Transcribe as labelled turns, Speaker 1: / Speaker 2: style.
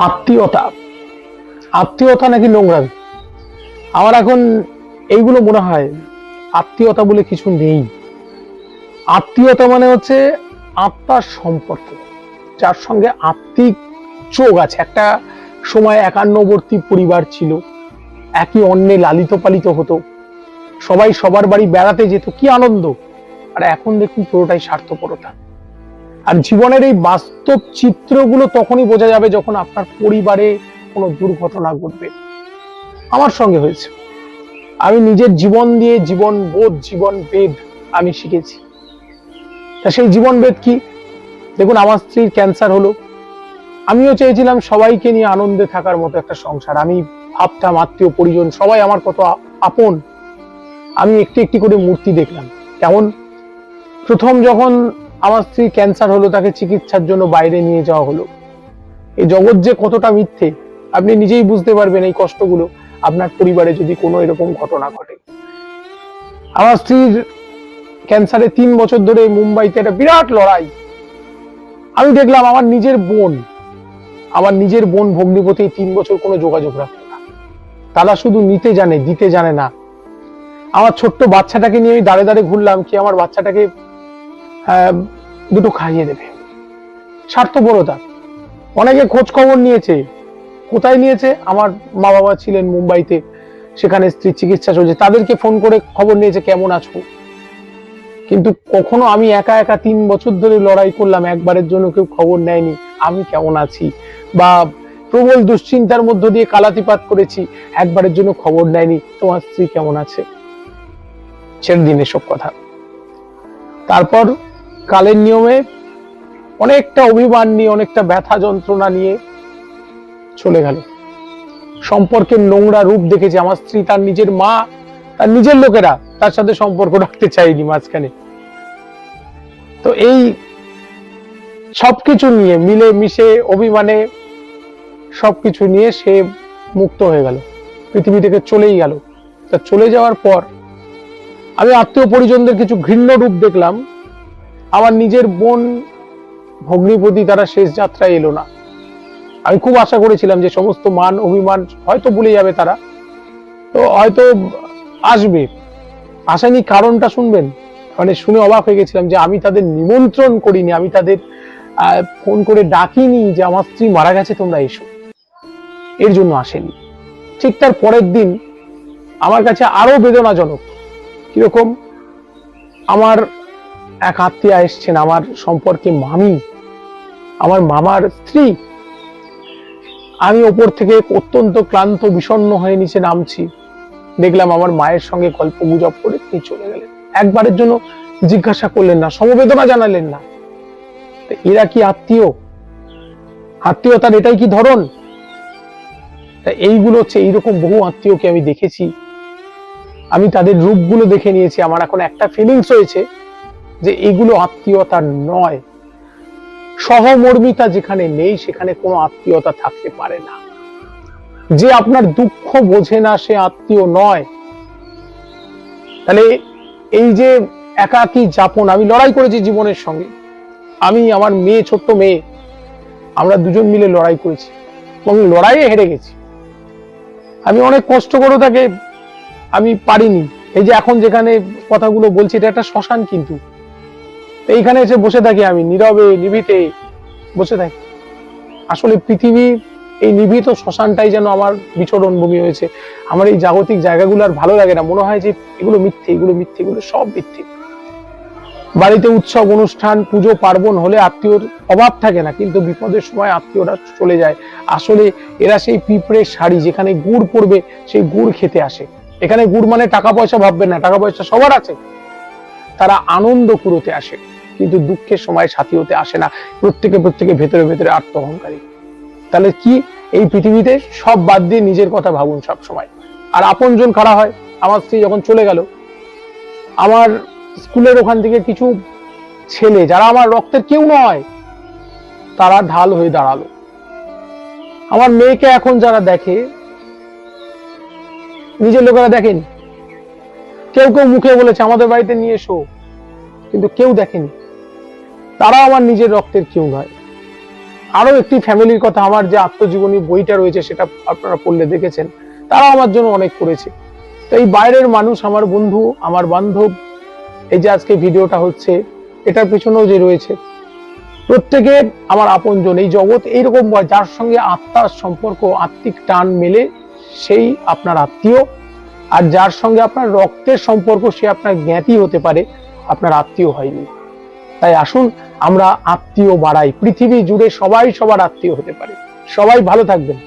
Speaker 1: আত্মীয়তা আত্মীয়তা নাকি নোংরামি। আমার এখন এইগুলো মনে হয় আত্মীয়তা বলে কিছু নেই। আত্মীয়তা মানে হচ্ছে আত্মার সম্পর্ক, যার সঙ্গে আত্মিক যোগ আছে। একটা সময় একান্নবর্তী পরিবার ছিল, একই অন্নে লালিত পালিত হতো, সবাই সবার বাড়ি বেড়াতে যেত, কি আনন্দ। আর এখন দেখুন পুরোটাই স্বার্থপরতা। আর জীবনের এই বাস্তব চিত্রগুলো তখনই বোঝা যাবে যখন আপনার পরিবারে কোনো দুর্ঘটনা ঘটবে। আমার সঙ্গে হয়েছে। আমি নিজের জীবন দিয়ে জীবন বোধ, জীবন বেদ আমি শিখেছি। তা সেই জীবন বেদ কি? দেখুন, আমার স্ত্রীর ক্যান্সার হলো, আমিও চেয়েছিলাম সবাইকে নিয়ে আনন্দে থাকার মতো একটা সংসার। আমি ভাবতাম আত্মীয় পরিজন সবাই আমার কত আপন। আমি একটি একটি করে মূর্তি দেখলাম। কেমন প্রথম যখন আমার স্ত্রী ক্যান্সার হলো, তাকে চিকিৎসার জন্য বাইরে নিয়ে যাওয়া হলো। এই জগৎ যে কতটা মিথ্যে আপনি নিজেই বুঝতে পারবেন এই কষ্টগুলো আপনার পরিবারে যদি কোনো এরকম ঘটনা ঘটে। আমার স্ত্রীর ক্যান্সারে 3 বছর ধরে মুম্বাইতে একটা বিরাট লড়াই। আমি দেখলাম আমার নিজের বোন ভগ্নিপতি 3 বছর কোনো যোগাযোগ রাখে না। তারা শুধু নিতে জানে, দিতে জানে না। আমার ছোট্ট বাচ্চাটাকে নিয়ে আমি দাঁড়ে দাঁড়ে ঘুরলাম, কি আমার বাচ্চাটাকে দুটো খাইয়ে দেবে। স্বার্থপরতা। অনেকে খোঁজ খবর নিয়েছে। কোথায় নিয়েছে? আমার মা বাবা ছিলেন মুম্বাইতে, সেখানে স্ত্রীর চিকিৎসা চলছে, তাদেরকে ফোন করে খবর নিয়েছে কেমন আছো। কিন্তু কখনো আমি একা একা 3 বছর ধরে লড়াই করলাম, একবারের জন্য কেউ খবর নেয়নি আমি কেমন আছি। বা প্রবল দুশ্চিন্তার মধ্য দিয়ে কালাতিপাত করেছি, একবারের জন্য খবর নেয়নি তোমার স্ত্রী কেমন আছে। ছেড়ে দিন এসব কথা। তারপর কালের নিয়মে অনেকটা অভিমান নিয়ে, অনেকটা ব্যথা যন্ত্রণা নিয়ে চলে গেল। সম্পর্কের নোংরা রূপ দেখেছে আমার স্ত্রী। তার নিজের মা, তার নিজের লোকেরা তার সাথে সম্পর্ক রাখতে চায়নি মাঝখানে। তো এই সবকিছু নিয়ে মিলে মিশে অভিমানে সবকিছু নিয়ে সে মুক্ত হয়ে গেল, পৃথিবী থেকে চলেই গেল। তা চলে যাওয়ার পর আমি আত্মীয় পরিজনদের কিছু ঘৃণ্য রূপ দেখলাম। আমার নিজের বোন ভগ্নিপতি তারা শেষ যাত্রায় এলো না। আমি খুব আশা করেছিলাম যে সমস্ত মান অভিমান হয়তো ভুলে যাবে তারা, তো হয়তো আসবে। আসেনি, কারণটা শুনবেন। মানে শুনে অবাক হয়ে গেছিলাম যে আমি তাদের নিমন্ত্রণ করিনি, আমি তাদের ফোন করে ডাকিনি যে আমার স্ত্রী মারা গেছে তোমরা এসো, এর জন্য আসেনি। ঠিক তার পরের দিন আমার কাছে আরো বেদনাজনক। কিরকম? আমার এক আত্মীয়া এসছেন, আমার সম্পর্কে মামি, আমার মামার স্ত্রী। আমি ওপর থেকে অত্যন্ত ক্লান্ত বিষণ্ণ হয়ে নিচে নামছি, দেখলাম আমার মায়ের সঙ্গে গল্প গুজব করে তিনি চলে গেলেন। একবারের জন্য জিজ্ঞাসা করলেন না, সমবেদনা জানালেন না। এরা কি আত্মীয়? আত্মীয়তার এটাই কি ধরন? এইগুলো হচ্ছে, এইরকম বহু আত্মীয়কে আমি দেখেছি। আমি তাদের রূপগুলো দেখে নিয়েছি। আমার এখন একটা ফিলিংস হয়েছে যে এগুলো আত্মীয়তা নয়। সহমর্মিতা যেখানে নেই সেখানে কোনো আত্মীয়তা থাকতে পারে না। যে আপনার দুঃখ বোঝে না সে আত্মীয় নয়। তাহলে এই যে একাকী যাপন, আমি লড়াই করেছি জীবনের সঙ্গে। আমি, আমার মেয়ে, ছোট্ট মেয়ে, আমরা দুজন মিলে লড়াই করেছি এবং লড়াইয়ে হেরে গেছি। আমি অনেক কষ্ট করে তাকে আমি পারিনি। এই যে এখন যেখানে কথাগুলো বলছি, এটা একটা শ্মশান, কিন্তু এইখানে এসে বসে থাকি আমি নীরবে নিভৃতে বসে থাকি। আসলে পৃথিবী এই নিভৃত শ্মশানটাই যেন আমার বিচরণ ভূমি হয়েছে। আমার এই জাগতিক জায়গাগুলো আর ভালো লাগে না। মনে হয় যে এগুলো মিথ্যে, এগুলো মিথ্যে, এগুলো সব মিথ্যে। বাড়িতে উৎসব অনুষ্ঠান, পুজো পার্বণ হলে আত্মীয়র অভাব থাকে না, কিন্তু বিপদের সময় আত্মীয়রা চলে যায়। আসলে এরা সেই পিঁপড়ের শাড়ি, যেখানে গুড় পড়বে সেই গুড় খেতে আসে। এখানে গুড় মানে টাকা পয়সা ভাববেন না, টাকা পয়সা সবার আছে। তারা আনন্দ কুড়োতে আসে, কিন্তু দুঃখের সময় সাথী হতে আসে না। প্রত্যেকে ভেতরে ভেতরে আত্ম অহংকারী। তাহলে কি এই পৃথিবীতে সব বাদ দিয়ে নিজের কথা ভাবুন সব সময়। আর আপনজন কারা হয়? আমার স্ত্রী যখন চলে গেল, আমার স্কুলের ওখান থেকে কিছু ছেলে যারা আমার রক্তের কেউ নয়, তারা ঢাল হয়ে দাঁড়ালো। আমার মেয়েকে এখন যারা দেখে, নিজের লোকেরা দেখেনি। কেউ কেউ মুখে বলেছে আমাদের বাড়িতে নিয়ে এসো, কিন্তু কেউ দেখেনি। তারা আমার নিজের রক্তের কেউ নয়। আরো একটি ফ্যামিলির কথা, আমার যে আত্মজীবনী বইটা রয়েছে সেটা আপনারা পড়লে দেখেছেন, তারা আমার জন্য অনেক করেছে। তো এই বাইরের মানুষ, আমার বন্ধু, আমার বান্ধব, এই যে আজকে ভিডিওটা হচ্ছে, এটার পিছনেও যে রয়েছে, প্রত্যেকে আমার আপনজন। এই জগৎ এইরকম, যার সঙ্গে আত্মার সম্পর্ক, আত্মিক টান মেলে, সেই আপনার আত্মীয়। আর যার সঙ্গে আপনার রক্তের সম্পর্ক, সে আপনার জ্ঞাতি হতে পারে, আপনার আত্মীয় হয়নি। তাই আসুন আমরা আত্মীয় বাড়াই, পৃথিবী জুড়ে সবাই সবার আত্মীয় হতে পারে। সবাই ভালো থাকবেন।